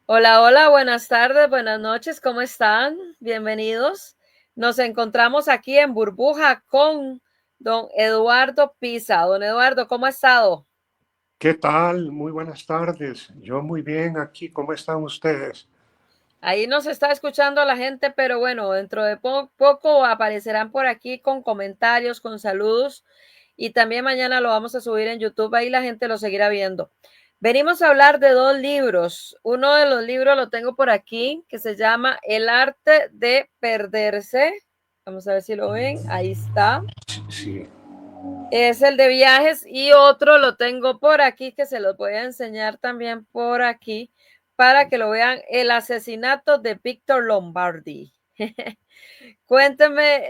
Hola, hola, buenas tardes, buenas noches, ¿cómo están? Bienvenidos. Nos encontramos aquí en Burbuja con don Eduardo Pisa. Don Eduardo, ¿cómo ha estado? ¿Qué tal? Muy buenas tardes. Yo muy bien aquí. ¿Cómo están ustedes? Ahí nos está escuchando la gente, pero bueno, dentro de poco aparecerán por aquí con comentarios, con saludos y también mañana lo vamos a subir en YouTube, ahí la gente lo seguirá viendo. Venimos a hablar de dos libros. Uno de los libros lo tengo por aquí, que se llama El arte de perderse. Vamos a ver si lo ven. Ahí está. Sí. Es el de viajes y otro lo tengo por aquí que se los voy a enseñar también por aquí para que lo vean. El asesinato de Víctor Lombardi. Cuénteme,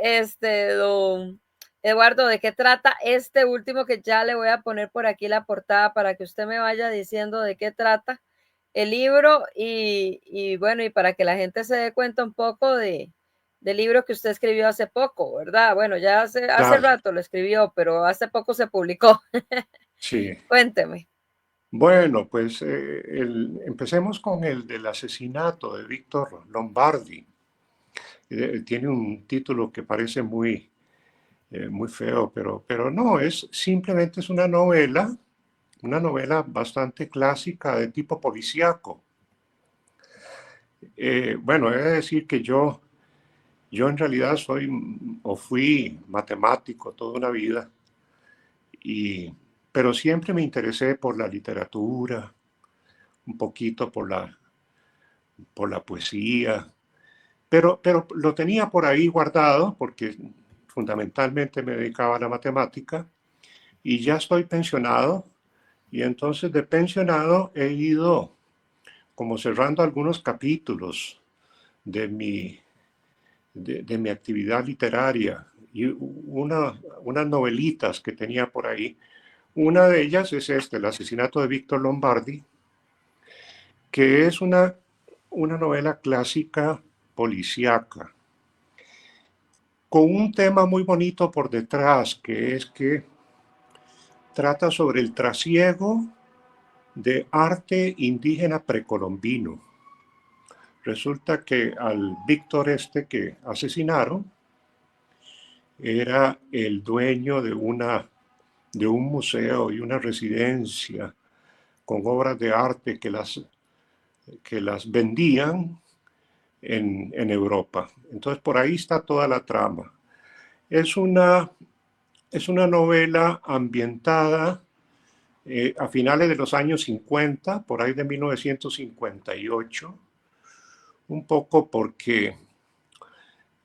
don Eduardo, ¿de qué trata este último que ya le voy a poner por aquí la portada para que usted me vaya diciendo de qué trata el libro y bueno, y para que la gente se dé cuenta un poco del libro que usted escribió hace poco, ¿verdad? Bueno, ya hace Claro, rato lo escribió, pero hace poco se publicó. sí. Cuénteme. Bueno, pues empecemos con el del asesinato de Víctor Lombardi. Tiene un título que parece muy feo, pero no, simplemente es una novela bastante clásica de tipo policíaco. Bueno, he de decir que yo en realidad soy o fui matemático toda una vida. Y, pero siempre me interesé por la literatura, un poquito por la poesía, pero lo tenía por ahí guardado porque fundamentalmente me dedicaba a la matemática y ya estoy pensionado y entonces de pensionado he ido como cerrando algunos capítulos de de mi actividad literaria y unas novelitas que tenía por ahí. Una de ellas es El asesinato de Víctor Lombardi, que es una novela clásica policíaca, con un tema muy bonito por detrás, que es que trata sobre el trasiego de arte indígena precolombino. Resulta que al Víctor que asesinaron era el dueño de un museo y una residencia con obras de arte que las vendían en Europa. Entonces por ahí está toda la trama. Es una, es una novela ambientada a finales de los años 50, por ahí de 1958, un poco porque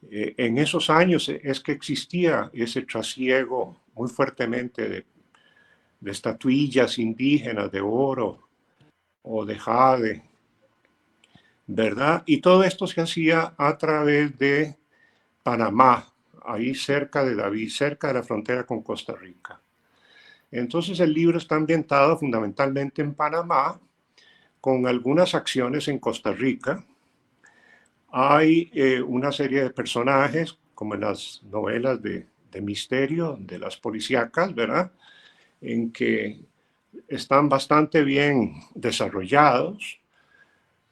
en esos años es que existía ese trasiego muy fuertemente de estatuillas indígenas de oro o de jade, ¿verdad? Y todo esto se hacía a través de Panamá, ahí cerca de David, cerca de la frontera con Costa Rica. Entonces el libro está ambientado fundamentalmente en Panamá, con algunas acciones en Costa Rica. Hay una serie de personajes, como en las novelas de misterio, de las policíacas, ¿verdad? En que están bastante bien desarrollados.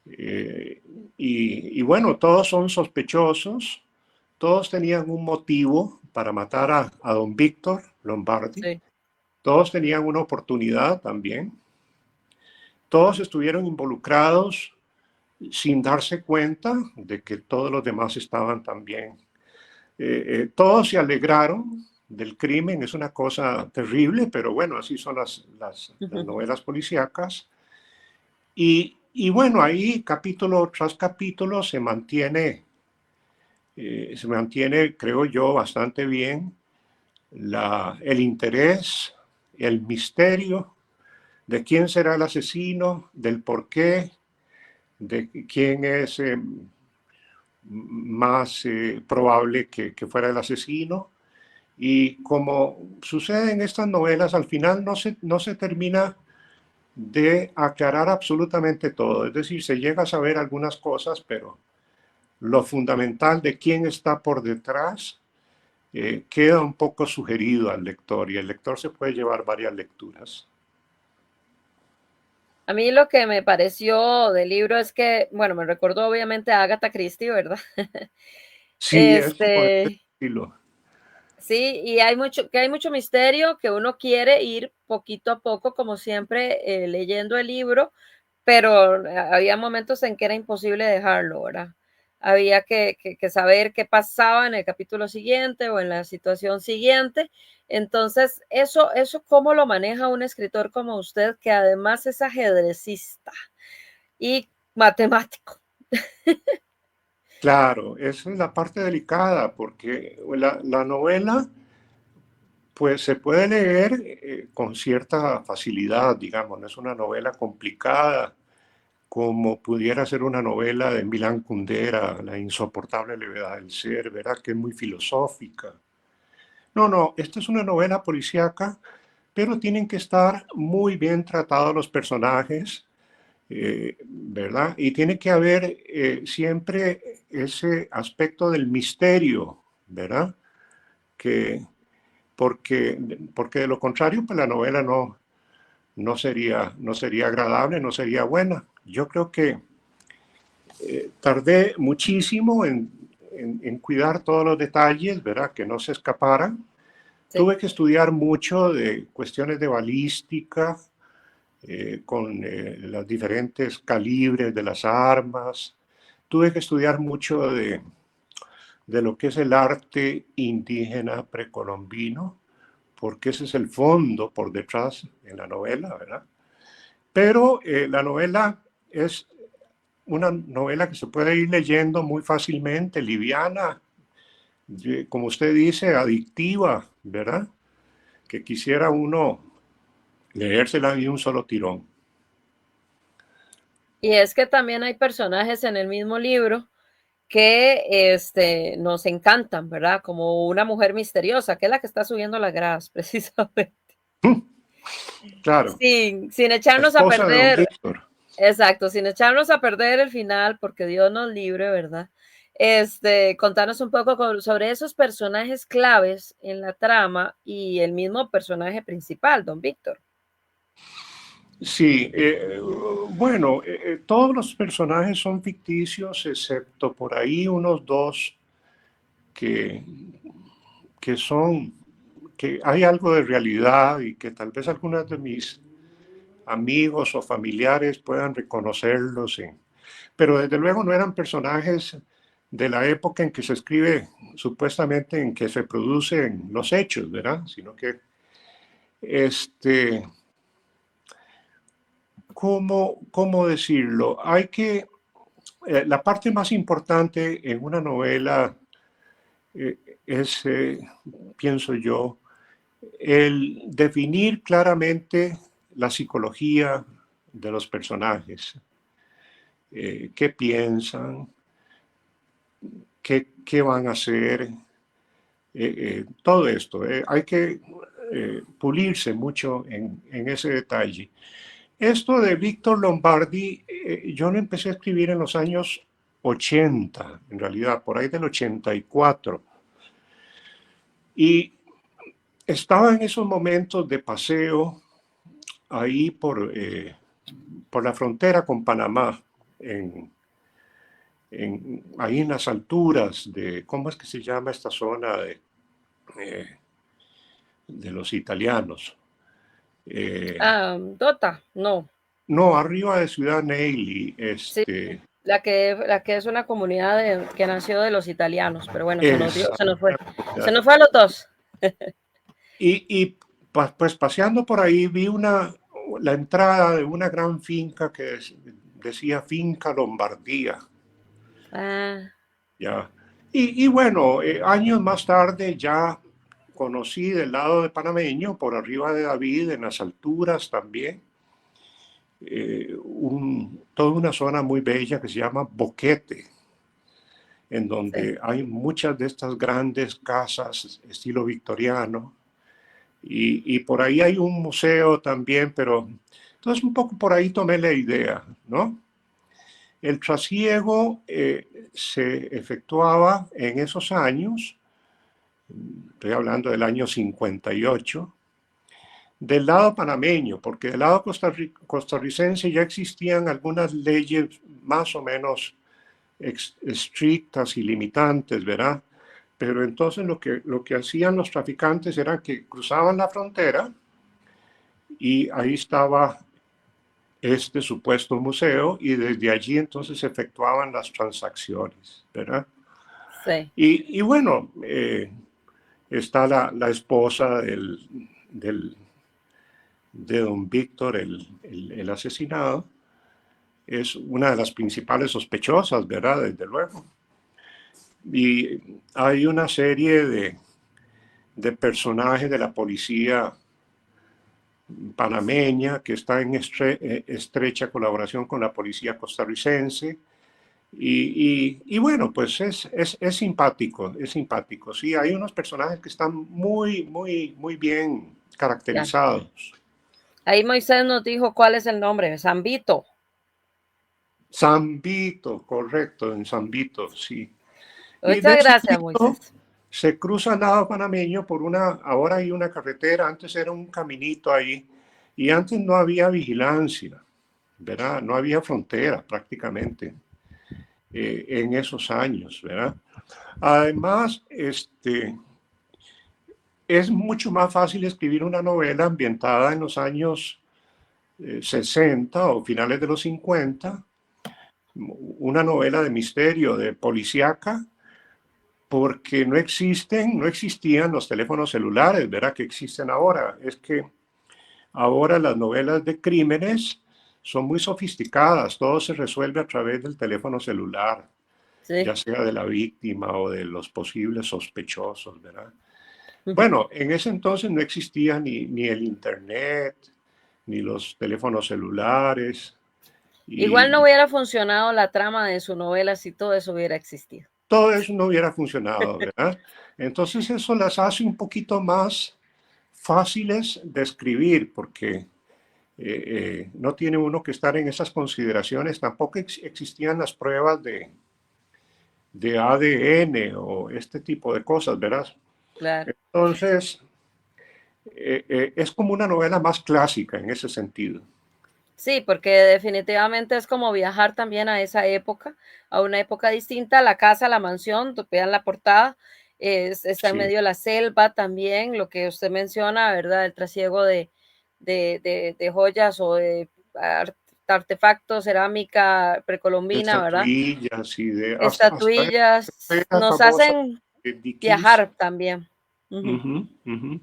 Eh, y bueno, todos son sospechosos, todos tenían un motivo para matar a don Víctor Lombardi, Sí. todos tenían una oportunidad también, todos estuvieron involucrados sin darse cuenta de que todos los demás estaban también. Todos se alegraron del crimen, es una cosa terrible, pero bueno, así son las novelas policíacas. Y bueno, ahí capítulo tras capítulo se mantiene, creo yo, bastante bien el interés, el misterio de quién será el asesino, del por qué, de quién es más probable que fuera el asesino. Y como sucede en estas novelas, al final no se termina de aclarar absolutamente todo. Es decir, se llega a saber algunas cosas, pero lo fundamental de quién está por detrás queda un poco sugerido al lector y el lector se puede llevar varias lecturas. A mí lo que me pareció del libro es que, bueno, me recordó obviamente a Agatha Christie, ¿verdad? Sí, eso por el Este, estilo. sí, y hay mucho misterio que uno quiere ir poquito a poco, como siempre, leyendo el libro, pero había momentos en que era imposible dejarlo, ¿verdad? Había que saber qué pasaba en el capítulo siguiente o en la situación siguiente. Entonces, eso cómo lo maneja un escritor como usted, que además es ajedrecista y matemático. Claro, esa es la parte delicada, porque la novela, pues se puede leer con cierta facilidad, digamos, no es una novela complicada como pudiera ser una novela de Milán Kundera, La insoportable levedad del ser, ¿verdad? Que es muy filosófica. No, no, esta es una novela policíaca, pero tienen que estar muy bien tratados los personajes, ¿verdad? Y tiene que haber siempre ese aspecto del misterio, ¿verdad? Que, porque de lo contrario, pues la novela no sería agradable, no sería buena. Yo creo que tardé muchísimo en cuidar todos los detalles, ¿verdad? Que no se escaparan. Sí. Tuve que estudiar mucho de cuestiones de balística, con los diferentes calibres de las armas. Tuve que estudiar mucho de lo que es el arte indígena precolombino, porque ese es el fondo por detrás en la novela, ¿verdad? Pero la novela es una novela que se puede ir leyendo muy fácilmente, liviana, como usted dice, adictiva, ¿verdad? Que quisiera uno leérsela de un solo tirón. Y es que también hay personajes en el mismo libro que nos encantan, ¿verdad? Como una mujer misteriosa, que es la que está subiendo las gradas, precisamente. Claro, Sin la echarnos a esposa de don perder, Víctor. exacto, sin echarnos a perder el final, porque Dios nos libre, ¿verdad? Contarnos un poco sobre esos personajes claves en la trama y el mismo personaje principal, don Víctor. Sí, bueno, todos los personajes son ficticios, excepto por ahí unos dos que, que son, que hay algo de realidad y que tal vez algunas de mis amigos o familiares puedan reconocerlos, pero desde luego no eran personajes de la época en que se escribe, supuestamente en que se producen los hechos, ¿verdad? Sino que, este, ¿cómo decirlo? Hay que, la parte más importante en una novela es, pienso yo, el definir claramente la psicología de los personajes, qué piensan, qué van a hacer, todo esto. Hay que pulirse mucho en ese detalle. Esto de Víctor Lombardi, yo lo empecé a escribir en los años 80, en realidad, por ahí del 84. Y estaba en esos momentos de paseo ahí por la frontera con Panamá, en, ahí en las alturas de, ¿cómo es que se llama esta zona eh, de los italianos? Eh, Ah, Dota, no, no, arriba de Ciudad Neyli, sí, la que es una comunidad que nació de los italianos, pero bueno, esa, se nos fue a los dos. y pues paseando por ahí vi la entrada de una gran finca que decía Finca Lombardía, Ah, ¿ya? Y bueno, años más tarde ya conocí del lado de panameño, por arriba de David, en las alturas también, toda una zona muy bella que se llama Boquete, en sí. donde hay muchas de estas grandes casas estilo victoriano, y por ahí hay un museo también, pero entonces un poco por ahí tomé la idea, ¿no? El trasiego se efectuaba en esos años, estoy hablando del año 58, del lado panameño, porque del lado costarricense ya existían algunas leyes más o menos estrictas y limitantes, ¿verdad? Pero entonces lo que hacían los traficantes era que cruzaban la frontera y ahí estaba este supuesto museo y desde allí entonces se efectuaban las transacciones, ¿verdad? Sí. Y bueno, está la esposa de don Víctor, el asesinado, es una de las principales sospechosas, ¿verdad? Desde luego. Y hay una serie de personajes de la policía panameña que está en estrecha colaboración con la policía costarricense. Y bueno, pues es simpático, es simpático. Sí, hay unos personajes que están muy bien Ya. caracterizados. Ahí Moisés nos dijo cuál es el nombre, San Vito. San Vito, correcto, en San Vito, sí. Y Muchas de San gracias, Vito Moisés. se cruza al lado panameño por ahora hay una carretera, antes era un caminito ahí, y antes no había vigilancia, ¿verdad? No había frontera prácticamente en esos años, ¿verdad? Además, es mucho más fácil escribir una novela ambientada en los años 60 o finales de los 50, una novela de misterio, de policíaca, porque no existían los teléfonos celulares, ¿verdad? Que existen ahora. Es que ahora las novelas de crímenes son muy sofisticadas, todo se resuelve a través del teléfono celular, Sí. ya sea de la víctima o de los posibles sospechosos, ¿verdad? Bueno, en ese entonces no existía ni el internet, ni los teléfonos celulares, Igual no y hubiera funcionado la trama de su novela si todo eso hubiera existido. todo eso no hubiera funcionado, ¿verdad? Entonces eso las hace un poquito más fáciles de escribir, porque no tiene uno que estar en esas consideraciones. Tampoco existían las pruebas de ADN o este tipo de cosas, ¿verdad? Claro. Entonces, es como una novela más clásica en ese sentido. Sí, porque definitivamente es como viajar también a esa época, a una época distinta. La casa, la mansión, vean la portada, está en Sí, medio de la selva también, lo que usted menciona, ¿verdad? El trasiego de joyas o de artefactos, cerámica precolombina, ¿verdad? estatuillas y hasta Estatuillas esta nos famosa hacen de Dickinson, viajar también. Ujú. ujú, ujú,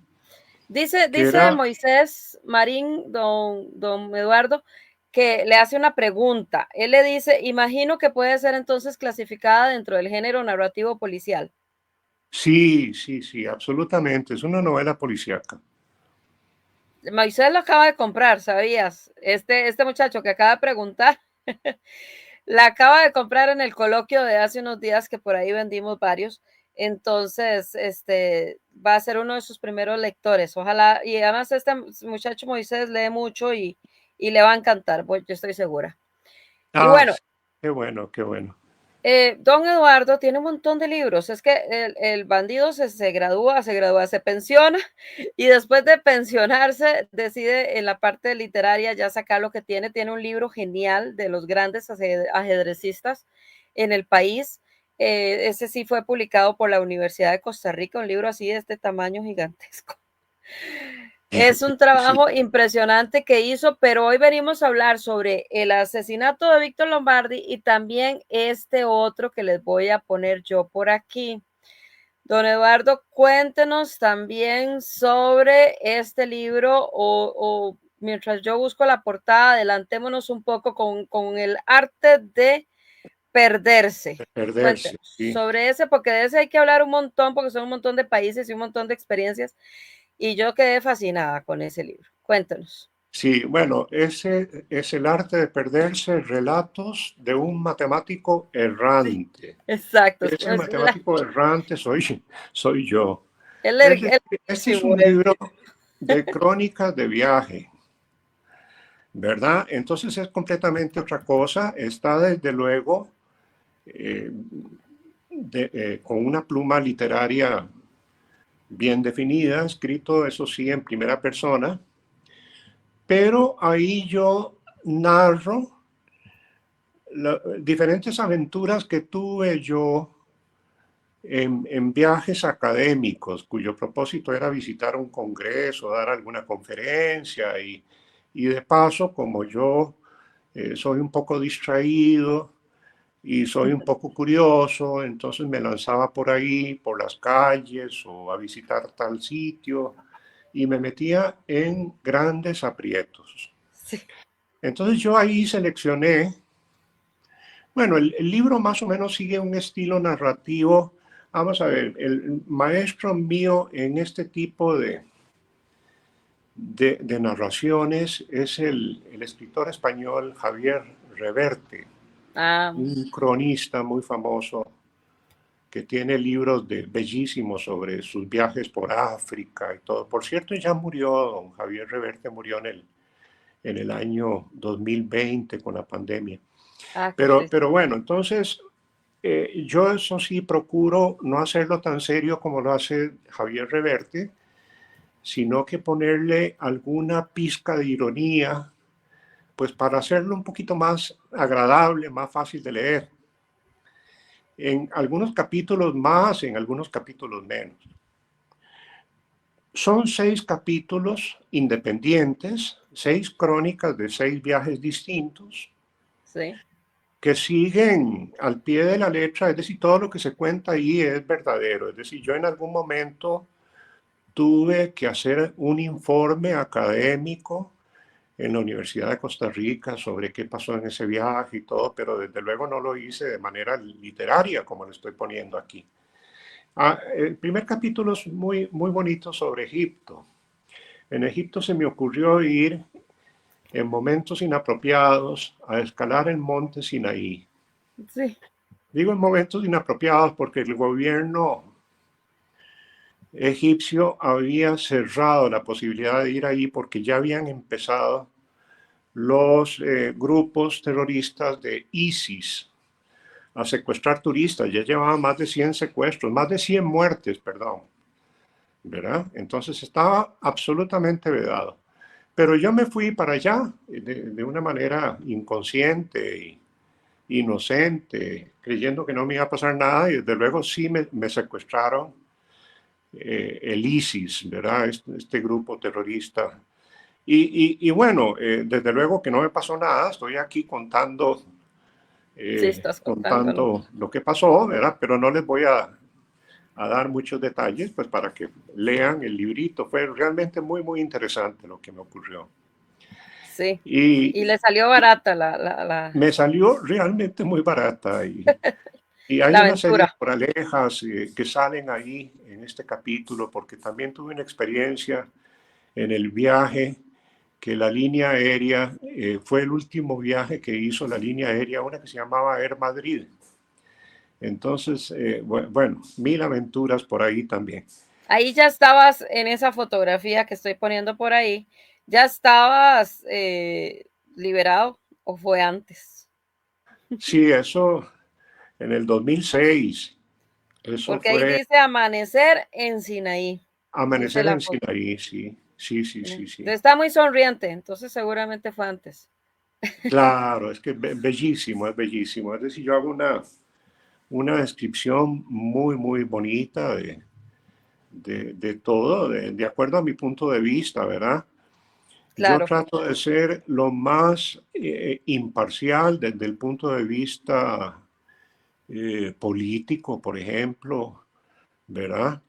que Dice era, Moisés Marín, don Eduardo, que le hace una pregunta. Él le dice, imagino que puede ser entonces clasificada dentro del género narrativo policial. sí, sí, sí, absolutamente, es una novela policíaca. Moisés lo acaba de comprar, ¿sabías? Este muchacho que acaba de preguntar, la acaba de comprar en el coloquio de hace unos días que por ahí vendimos varios. Entonces, va a ser uno de sus primeros lectores. Ojalá, y además este muchacho Moisés lee mucho y le va a encantar, pues, yo estoy segura. Y Ah, bueno, sí, qué bueno, qué bueno. don Eduardo tiene un montón de libros. Es que el bandido se pensiona y después de pensionarse decide en la parte literaria ya sacar lo que tiene. Tiene un libro genial de los grandes ajedrecistas en el país. Ese sí fue publicado por la Universidad de Costa Rica, un libro así de este tamaño gigantesco. Es un Sí, trabajo impresionante que hizo, pero hoy venimos a hablar sobre el asesinato de Víctor Lombardi y también este otro que les voy a poner yo por aquí. Don Eduardo, cuéntenos también sobre este libro o mientras yo busco la portada, adelantémonos un poco con el arte de perderse. de perderse, Cuéntenos sí. sobre ese, porque de ese hay que hablar un montón, porque son un montón de países y un montón de experiencias y yo quedé fascinada con ese libro. Cuéntanos. Sí, bueno, ese es el arte de perderse, relatos de un matemático Sí, errante. exacto. Ese matemático errante soy yo. Es El decir, este es chivo un libro ese. de crónicas de viaje, ¿verdad? Entonces es completamente otra cosa. Está desde luego eh, con una pluma literaria bien definida, escrito, eso sí, en primera persona, pero ahí yo narro diferentes aventuras que tuve yo en viajes académicos, cuyo propósito era visitar un congreso, dar alguna conferencia y de paso, como yo soy un poco distraído y soy un poco curioso, entonces me lanzaba por ahí, por las calles o a visitar tal sitio y me metía en grandes aprietos. Sí. Entonces yo ahí seleccioné, bueno, el libro más o menos sigue un estilo narrativo. Vamos a ver, el maestro mío en este tipo de narraciones es el escritor español Javier Reverte, Ah, un cronista muy famoso que tiene libros bellísimos sobre sus viajes por África y todo. Por cierto, ya murió, don Javier Reverte murió en el año 2020 con la pandemia. qué triste. Pero bueno, entonces yo eso sí procuro no hacerlo tan serio como lo hace Javier Reverte, sino que ponerle alguna pizca de ironía, pues para hacerlo un poquito más agradable, más fácil de leer. En algunos capítulos más, en algunos capítulos menos. Son 6 capítulos independientes, 6 crónicas de 6 viajes distintos, Sí. que siguen al pie de la letra, es decir, todo lo que se cuenta ahí es verdadero. Es decir, yo en algún momento tuve que hacer un informe académico en la Universidad de Costa Rica sobre qué pasó en ese viaje y todo, pero desde luego no lo hice de manera literaria como lo estoy poniendo aquí. El primer capítulo es muy, muy bonito sobre Egipto. En Egipto se me ocurrió ir en momentos inapropiados a escalar el monte Sinaí. Sí. Digo en momentos inapropiados porque el gobierno egipcio había cerrado la posibilidad de ir ahí porque ya habían empezado los grupos terroristas de ISIS a secuestrar turistas. Ya llevaban más de 100 secuestros, más de 100 muertes, perdón. ¿Verdad? Entonces estaba absolutamente vedado. Pero yo me fui para allá de una manera inconsciente e inocente, creyendo que no me iba a pasar nada y desde luego sí me secuestraron el ISIS, ¿verdad? Este grupo terrorista. Y bueno, desde luego que no me pasó nada, estoy aquí Sí, estás contándolo. contando lo que pasó, ¿verdad? Pero no les voy a dar muchos detalles, pues para que lean el librito. Fue realmente muy, muy interesante lo que me ocurrió. Sí. Y Y le salió barata la me salió realmente muy barata y hay la una serie de aventura. moralejas que salen ahí en este capítulo, porque también tuve una experiencia en el viaje que la línea aérea, fue el último viaje que hizo la línea aérea, una que se llamaba Air Madrid. Entonces, bueno, mil aventuras por ahí también. Ahí ya estabas en esa fotografía que estoy poniendo por ahí, ¿ya estabas, liberado o fue antes? Sí, eso en el 2006, eso Porque ahí fue dice amanecer en Sinaí, dice amanecer la en foto. Sinaí, sí, sí, sí, sí, sí. Está muy sonriente, entonces seguramente fue antes. Claro, es que es bellísimo, es bellísimo. Es decir, yo hago una descripción muy, muy bonita de todo, de acuerdo a mi punto de vista, ¿verdad? Yo Claro, trato de ser lo más imparcial desde el punto de vista político, por ejemplo, ¿verdad?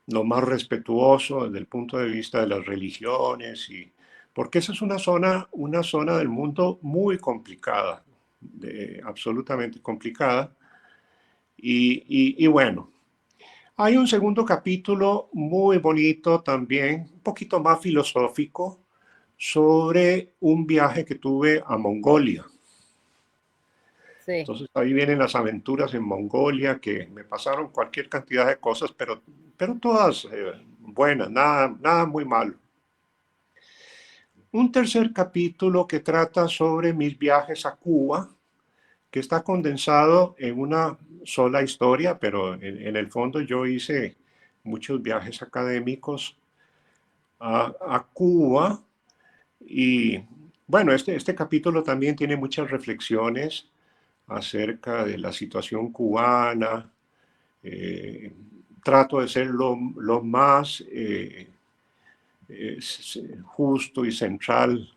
Lo más respetuoso desde el punto de vista de las religiones porque esa es una zona del mundo muy complicada, absolutamente complicada. Y bueno, hay un segundo capítulo muy bonito también, un poquito más filosófico, sobre un viaje que tuve a Mongolia. sí. Entonces ahí vienen las aventuras en Mongolia, que me pasaron cualquier cantidad de cosas, pero todas buenas, nada muy malo. Un tercer capítulo que trata sobre mis viajes a Cuba, que está condensado en una sola historia, pero en el fondo yo hice muchos viajes académicos a Cuba Y bueno, este capítulo también tiene muchas reflexiones acerca de la situación cubana. Eh, Trato de ser lo más justo y central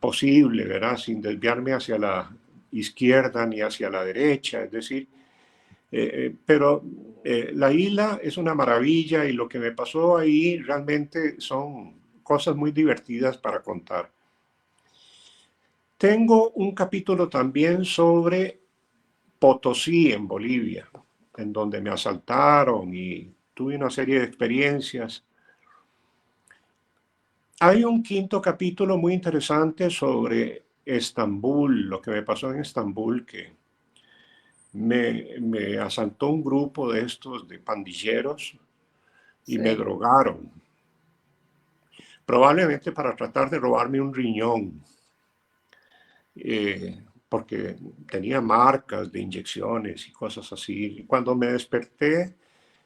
posible, ¿verdad? Sin desviarme hacia la izquierda ni hacia la derecha. Es decir, pero la isla es una maravilla y lo que me pasó ahí realmente son cosas muy divertidas para contar. Tengo un capítulo también sobre Potosí en Bolivia, en donde me asaltaron y tuve una serie de experiencias. Hay un quinto capítulo muy interesante sobre Estambul, lo que me pasó en Estambul, que me asaltó un grupo de estos de pandilleros y me Sí. drogaron, probablemente para tratar de robarme un riñón, porque tenía marcas de inyecciones y cosas así. Y cuando me desperté,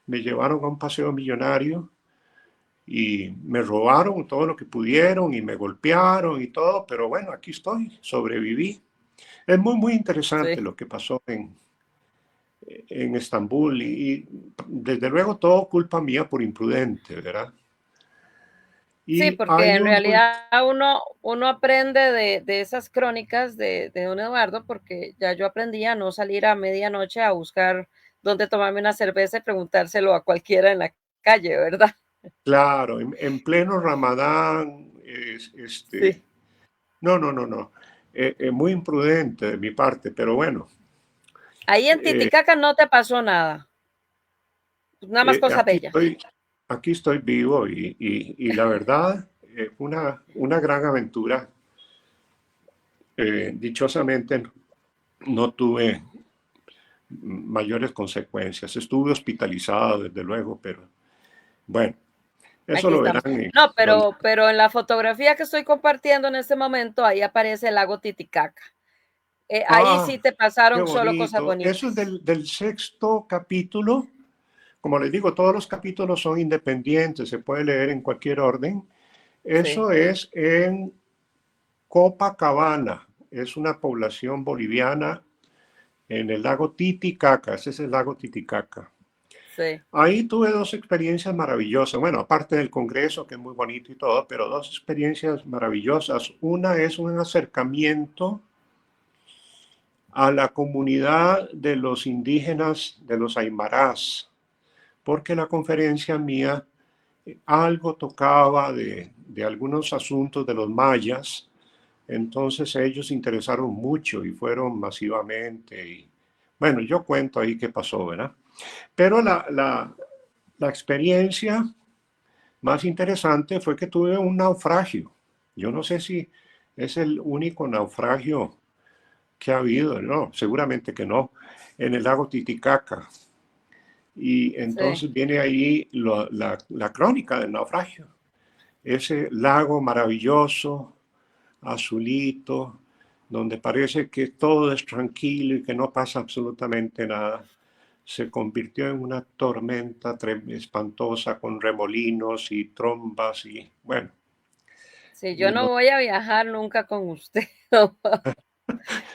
me llevaron a un paseo millonario y me robaron todo lo que pudieron y me golpearon y todo, pero bueno, aquí estoy, sobreviví. Es muy interesante Sí. lo que pasó en Estambul y desde luego todo culpa mía por imprudente, ¿verdad? Sí, Y porque hay en un, realidad uno aprende de esas crónicas de don Eduardo, porque ya yo aprendí a no salir a medianoche a buscar dónde tomarme una cerveza y preguntárselo a cualquiera en la calle, ¿verdad? claro, en pleno Ramadán, Sí. no, muy imprudente de mi parte, pero bueno, Ahí en eh, Titicaca no te pasó nada, nada más cosas aquí bellas. estoy, aquí estoy vivo y la verdad, una gran aventura. Dichosamente no tuve mayores consecuencias. Estuve hospitalizado, desde luego, pero bueno, eso Aquí lo estamos. verán en No, los... pero en la fotografía que estoy compartiendo en este momento, ahí aparece el lago Titicaca. Ahí Ah, sí te qué pasaron solo cosas bonito. Eso es bonitas. del sexto capítulo. Como les digo, todos los capítulos son independientes, se puede leer en cualquier orden. Sí. Eso es en Copacabana, es una población boliviana en el lago Titicaca, ese es el lago Titicaca. Sí. Ahí tuve dos experiencias maravillosas, bueno, aparte del Congreso, que es muy bonito y todo, pero dos experiencias maravillosas. Una es un acercamiento a la comunidad de los indígenas, de los aymarás, porque la conferencia mía algo tocaba de algunos asuntos de los mayas, entonces ellos se interesaron mucho y fueron masivamente. Y, bueno, yo cuento ahí qué pasó, ¿verdad? Pero la experiencia más interesante fue que tuve un naufragio. Yo no sé si es el único naufragio que ha habido, no, seguramente que no, en el lago Titicaca. Y Sí. entonces viene ahí la crónica del naufragio. Ese lago maravilloso, azulito, donde parece que todo es tranquilo y que no pasa absolutamente nada, se convirtió en una tormenta espantosa con remolinos y trombas y bueno, Sí, yo y no lo- voy a viajar nunca con usted,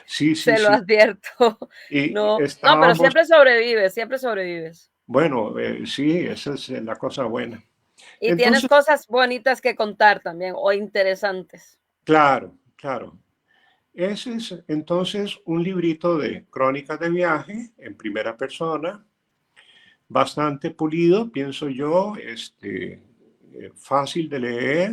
sí, sí, se lo sí. advierto. Y No, no, pero estábamos, siempre sobrevives, siempre sobrevives. bueno, sí, esa es la cosa buena. Y tienes Entonces, cosas bonitas que contar también, o interesantes. claro, claro. Ese es entonces un librito de crónicas de viaje en primera persona, bastante pulido, pienso yo, fácil de leer,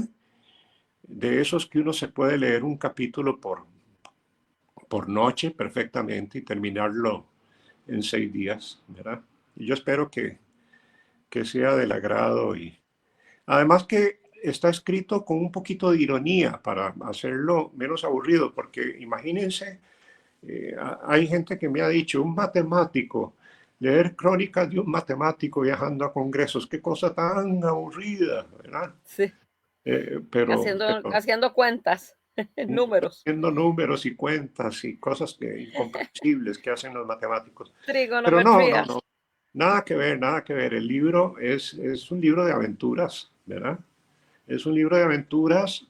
de esos que uno se puede leer un capítulo por noche perfectamente y terminarlo en 6 días, ¿verdad? Y yo espero que sea del agrado y además que está escrito con un poquito de ironía para hacerlo menos aburrido, porque imagínense, hay gente que me ha dicho, un matemático, leer crónicas de un matemático viajando a congresos, qué cosa tan aburrida, ¿verdad? Sí, Pero, haciendo cuentas, números, haciendo números y cuentas y cosas incomprensibles que hacen los matemáticos. Pero trigonometría. no, nada que ver, nada que ver. El libro es un libro de aventuras, ¿verdad? Es un libro de aventuras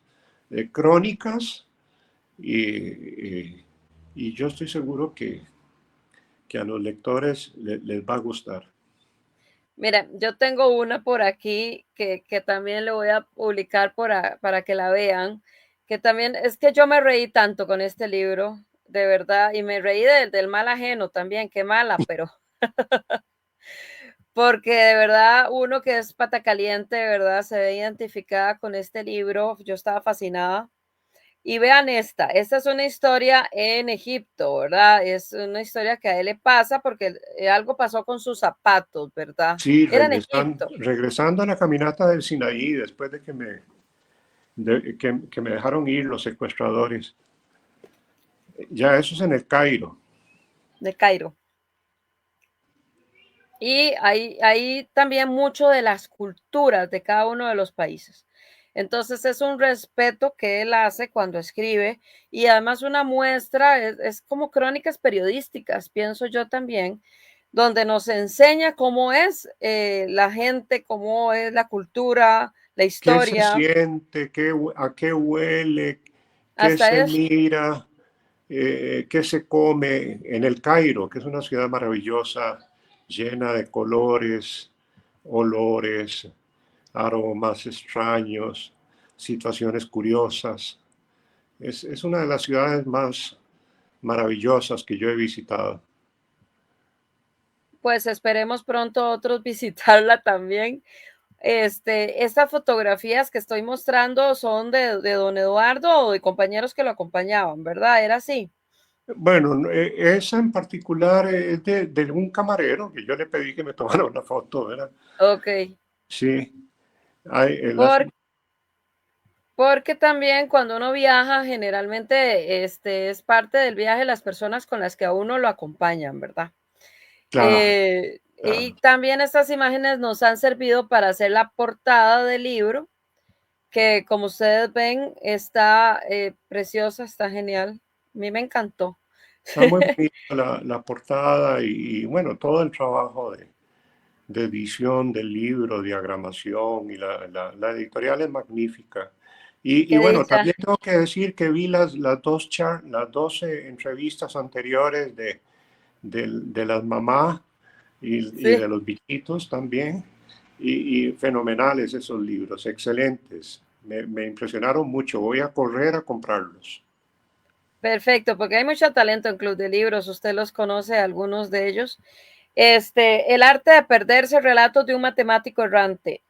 crónicas y yo estoy seguro que a los lectores les va a gustar. Mira, yo tengo una por aquí que también le voy a publicar para que la vean, que también es que yo me reí tanto con este libro, de verdad, y me reí del mal ajeno también, qué mala, pero porque de verdad uno que es pata caliente, de verdad, se ve identificada con este libro, yo estaba fascinada. Y vean esta es una historia en Egipto, ¿verdad? Es una historia que a él le pasa porque algo pasó con sus zapatos, ¿verdad? Sí, Era en Egipto. regresando a la caminata del Sinaí, después de que me dejaron ir los secuestradores, ya eso es en el Cairo. De Cairo. Y hay también mucho de las culturas de cada uno de los países. Entonces es un respeto que él hace cuando escribe y además una muestra, es como crónicas periodísticas, pienso yo también, donde nos enseña cómo es la gente, cómo es la cultura, la ¿Qué se historia, siente? ¿A qué huele? ¿Qué hasta se es, mira? ¿Qué se come en el Cairo, que es una ciudad maravillosa, llena de colores, olores, aromas extraños, situaciones curiosas? Es una de las ciudades más maravillosas que yo he visitado. pues esperemos pronto otros visitarla también. Estas fotografías que estoy mostrando son de don Eduardo o de compañeros que lo acompañaban, ¿verdad? Era así. Bueno, esa en particular es de un camarero que yo le pedí que me tomara una foto, ¿verdad? Ok. Sí, hay, Por, porque también cuando uno viaja, generalmente es parte del viaje las personas con las que a uno lo acompañan, ¿verdad? claro, Y claro. también estas imágenes nos han servido para hacer la portada del libro, que como ustedes ven está preciosa, está genial. A mí me encantó. Está muy bonita la portada y, bueno, todo el trabajo de edición del libro, diagramación y la editorial es magnífica. Y Qué bueno, dicha, también tengo que decir que vi las dos entrevistas anteriores de las mamás y de sí. los viejitos también. Y fenomenales esos libros, excelentes. Me impresionaron mucho. Voy a correr a comprarlos. Perfecto, porque hay mucho talento en Club de Libros, usted los conoce, algunos de ellos. El arte de perderse, relatos de un matemático errante.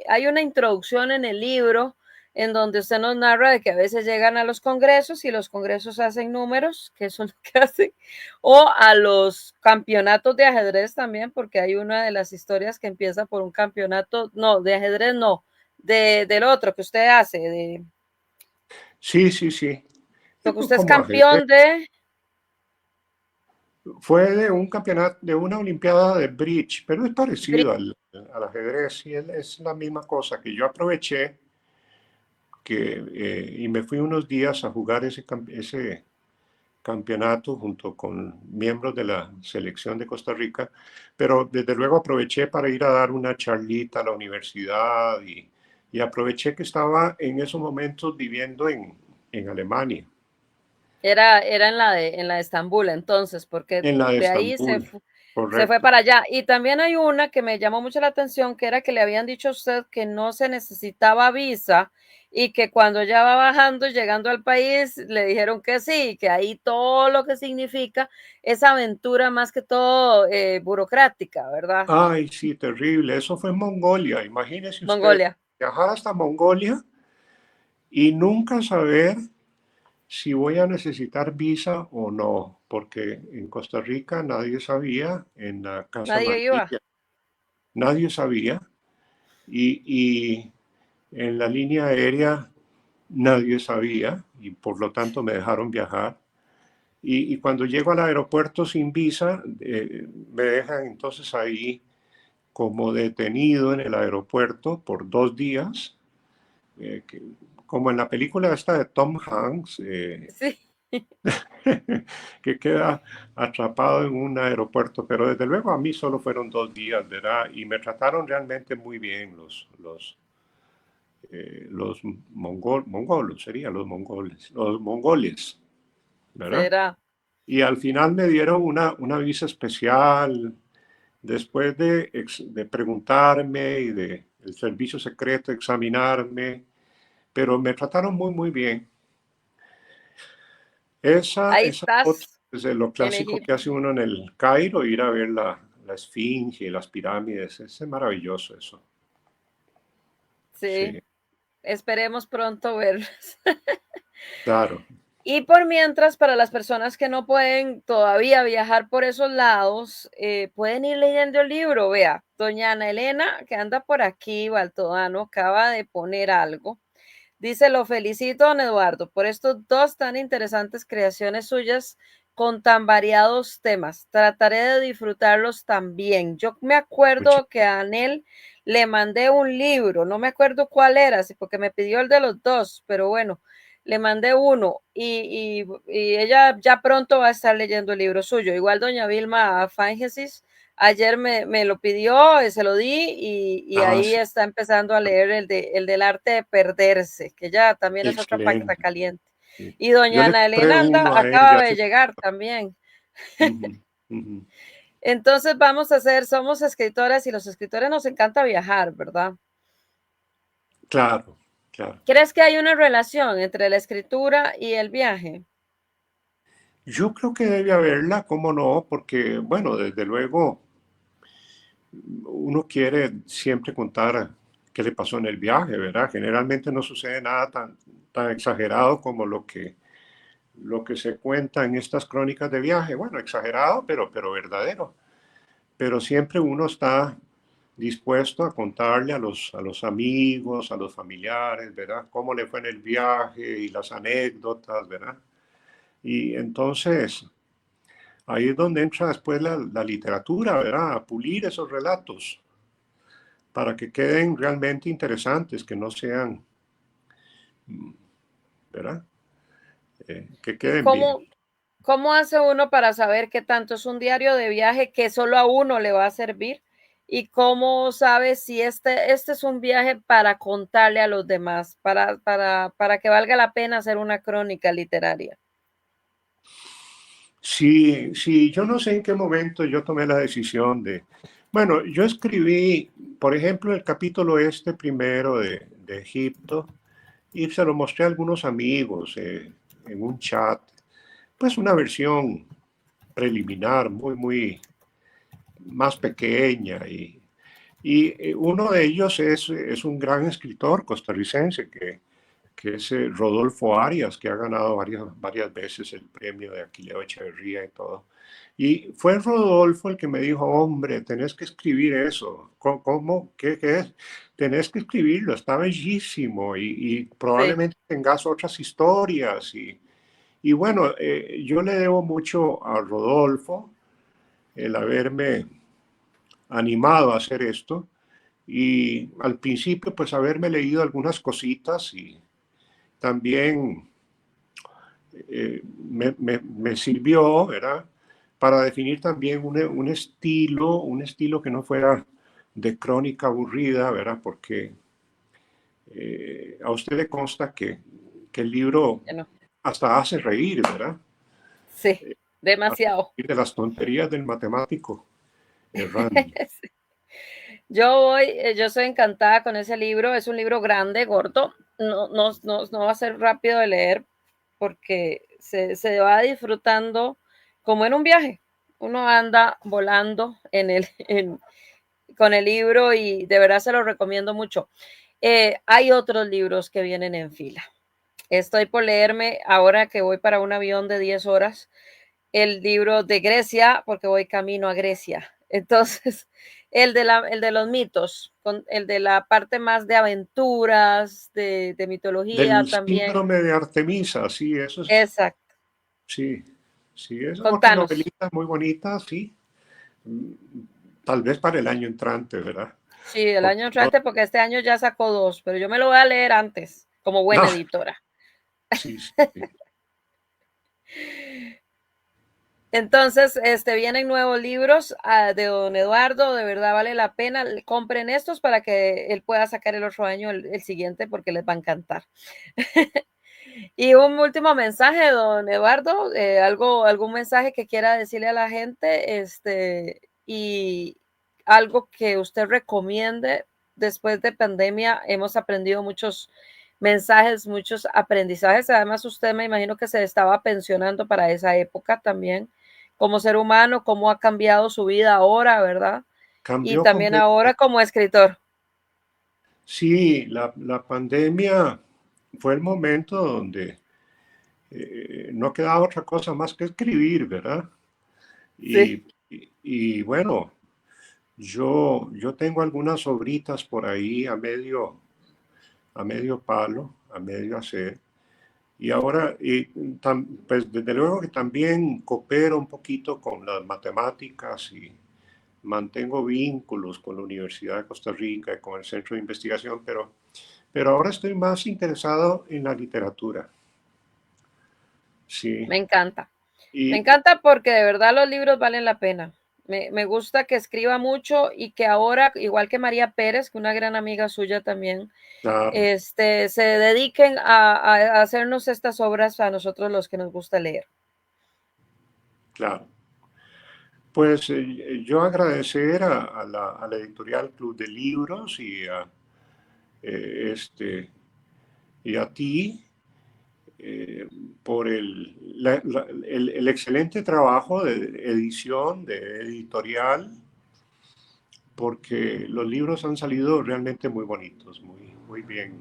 Hay una introducción en el libro en donde usted nos narra de que a veces llegan a los congresos y los congresos hacen números, que eso es lo que hacen, o a los campeonatos de ajedrez también, porque hay una de las historias que empieza por un campeonato, no, de ajedrez no, del otro que usted hace, Sí, sí, sí. porque usted es Como ajedrez. campeón de, Fue de un campeonato, de una olimpiada de bridge, pero es parecido al ajedrez y es la misma cosa que yo aproveché y me fui unos días a jugar ese campeonato junto con miembros de la selección de Costa Rica, pero desde luego aproveché para ir a dar una charlita a la universidad y aproveché que estaba en esos momentos viviendo en Alemania, era en la de Estambul, entonces, porque en la de de ahí Estambul, se fue correcto. para allá. Y también hay una que me llamó mucho la atención, que era que le habían dicho a usted que no se necesitaba visa y que cuando ya va bajando, llegando al país, le dijeron que sí, que ahí todo lo que significa esa aventura más que todo burocrática, ¿verdad? Ay, sí, terrible. Eso fue en Mongolia. Imagínese usted Mongolia. viajar hasta Mongolia y nunca saber si voy a necesitar visa o no, porque en Costa Rica nadie sabía, en la Casa Nadie iba. Amarilla nadie sabía, y en la línea aérea nadie sabía, y por lo tanto me dejaron viajar. Y cuando llego al aeropuerto sin visa, me dejan entonces ahí como detenido en el aeropuerto por 2 días, que, como en la película esta de Tom Hanks, Sí. que queda atrapado en un aeropuerto, pero desde luego a mí solo fueron 2 días, ¿verdad? Y me trataron realmente muy bien mongolos, serían los mongoles, ¿verdad? será. Y al final me dieron una visa especial después de preguntarme y de el servicio secreto examinarme, pero me trataron muy, muy bien. Ahí Esa foto estás es de lo en clásico que hace Egipto. uno en el Cairo, ir a ver la esfinge, las pirámides, es maravilloso eso. Sí, Sí, esperemos pronto verlos. claro. Y por mientras, para las personas que no pueden todavía viajar por esos lados, pueden ir leyendo el libro. Vea, doña Ana Elena, que anda por aquí, Baltodano, acaba de poner algo. Dice, lo felicito, don Eduardo, por estos dos tan interesantes creaciones suyas con tan variados temas. Trataré de disfrutarlos también. Yo me Muchas, acuerdo que a Anel le mandé un libro, no me acuerdo cuál era, porque me pidió el de los dos, pero bueno, le mandé uno y ella ya pronto va a estar leyendo el libro suyo. Igual doña Vilma Fángesis ayer me lo pidió, se lo di y ahí sí, está empezando a leer el del arte de perderse, que ya también es otra pata excelente. caliente. Sí. Y Yo doña le Ana compré Elena uno anda, a ella acaba de hace... llegar también. Ujú, ujú. Entonces vamos a hacer, somos escritoras y los escritores nos encanta viajar, ¿verdad? Claro, claro. ¿Crees que hay una relación entre la escritura y el viaje? Yo creo que debe haberla, ¿cómo no? Porque, bueno, desde luego uno quiere siempre contar qué le pasó en el viaje, ¿verdad? Generalmente no sucede nada tan exagerado como lo que se cuenta en estas crónicas de viaje. Bueno, exagerado, pero verdadero. Pero siempre uno está dispuesto a contarle a los amigos, a los familiares, ¿verdad? Cómo le fue en el viaje y las anécdotas, ¿verdad? Y entonces ahí es donde entra después la literatura, ¿verdad? A pulir esos relatos para que queden realmente interesantes, que no sean, ¿verdad? Que ¿Y queden bien. cómo hace uno para saber qué tanto es un diario de viaje que solo a uno le va a servir? ¿Y cómo sabe si este es un viaje para contarle a los demás, para que valga la pena hacer una crónica literaria? Sí, sí, yo no sé en qué momento yo tomé la decisión de, bueno, yo escribí, por ejemplo, el capítulo este primero de Egipto y se lo mostré a algunos amigos en un chat, pues una versión preliminar, muy, muy más pequeña y uno de ellos es un gran escritor costarricense que es Rodolfo Arias, que ha ganado varias veces el premio de Aquileo Echeverría y todo. Y fue Rodolfo el que me dijo, hombre, tenés que escribir eso. ¿Cómo? ¿Qué es? Tenés que escribirlo, está bellísimo y Sí, probablemente tengas otras historias. Y bueno, yo le debo mucho a Rodolfo el haberme animado a hacer esto y al principio pues haberme leído algunas cositas y también me sirvió, ¿verdad? Para definir también un estilo que no fuera de crónica aburrida, ¿verdad? Porque a usted le consta que el libro bueno, hasta hace reír, ¿verdad? sí, demasiado. Y de las tonterías del matemático errante. Yo soy encantada con ese libro, es un libro grande, gordo, no va a ser rápido de leer porque se va disfrutando como en un viaje. Uno anda volando con el libro y de verdad se lo recomiendo mucho. Hay otros libros que vienen en fila. Estoy por leerme ahora que voy para un avión de 10 horas el libro de Grecia porque voy camino a Grecia. Entonces, el de los mitos, el de la parte más de aventuras, de mitología Del también. síndrome de Artemisa, sí, eso es, Exacto. sí, sí, esa es otra Contanos. novelita muy bonita, sí, tal vez para el año entrante, ¿verdad? Sí, el Porque año entrante, porque este año ya sacó dos, pero yo me lo voy a leer antes, como no, buena editora. sí, sí, sí. Entonces, vienen nuevos libros de don Eduardo, de verdad vale la pena. Compren estos para que él pueda sacar el otro año el siguiente porque les va a encantar. Y un último mensaje, don Eduardo, algún mensaje que quiera decirle a la gente, y algo que usted recomiende después de pandemia. Hemos aprendido muchos mensajes, muchos aprendizajes. Además, usted me imagino que se estaba pensionando para esa época también, como ser humano, cómo ha cambiado su vida ahora, ¿verdad? Y Cambió también ahora completamente. como escritor. Sí, la pandemia fue el momento donde no quedaba otra cosa más que escribir, ¿verdad? Sí, Y bueno, yo tengo algunas obritas por ahí a medio palo, a medio hacer. Y ahora, pues desde luego que también coopero un poquito con las matemáticas y mantengo vínculos con la Universidad de Costa Rica y con el Centro de Investigación, pero ahora estoy más interesado en la literatura. Sí. me encanta. Me Y encanta porque de verdad los libros valen la pena. Me gusta que escriba mucho y que ahora, igual que María Pérez, que una gran amiga suya también, claro, se dediquen a hacernos estas obras a nosotros los que nos gusta leer. claro. Pues yo agradecer a la editorial Club de Libros eh, este, y a ti eh, por el excelente trabajo de edición, de editorial, porque los libros han salido realmente muy bonitos, muy bien.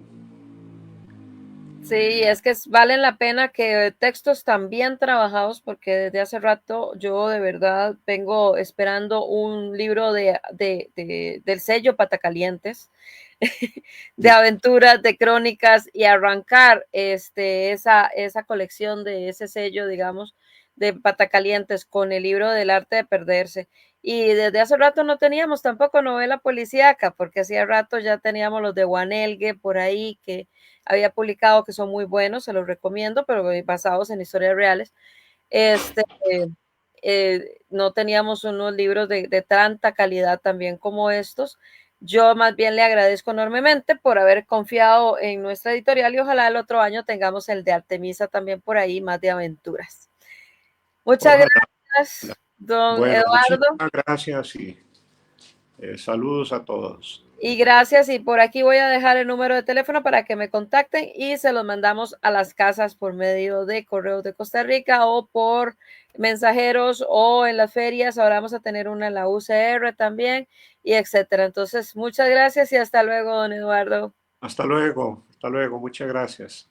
Sí, es que valen la pena que textos tan bien trabajados, porque desde hace rato yo de verdad vengo esperando un libro del sello Patacalientes, de aventuras, de crónicas, y arrancar esa colección de ese sello, digamos, de Patacalientes con el libro del arte de perderse. Y desde hace rato no teníamos tampoco novela policíaca, porque hacía rato ya teníamos los de Wanelgue por ahí, que había publicado, que son muy buenos, se los recomiendo, pero basados en historias reales. Este, no teníamos unos libros de tanta calidad también como estos. Yo más bien le agradezco enormemente por haber confiado en nuestra editorial y ojalá el otro año tengamos el de Artemisa también por ahí, más de aventuras. Muchas Ojalá. gracias, don Bueno, Eduardo. muchísimas gracias y saludos a todos. Y gracias, y por aquí voy a dejar el número de teléfono para que me contacten y se los mandamos a las casas por medio de Correos de Costa Rica o por mensajeros o en las ferias. Ahora vamos a tener una en la UCR también y etcétera. Entonces, muchas gracias y hasta luego, don Eduardo. Hasta luego, muchas gracias.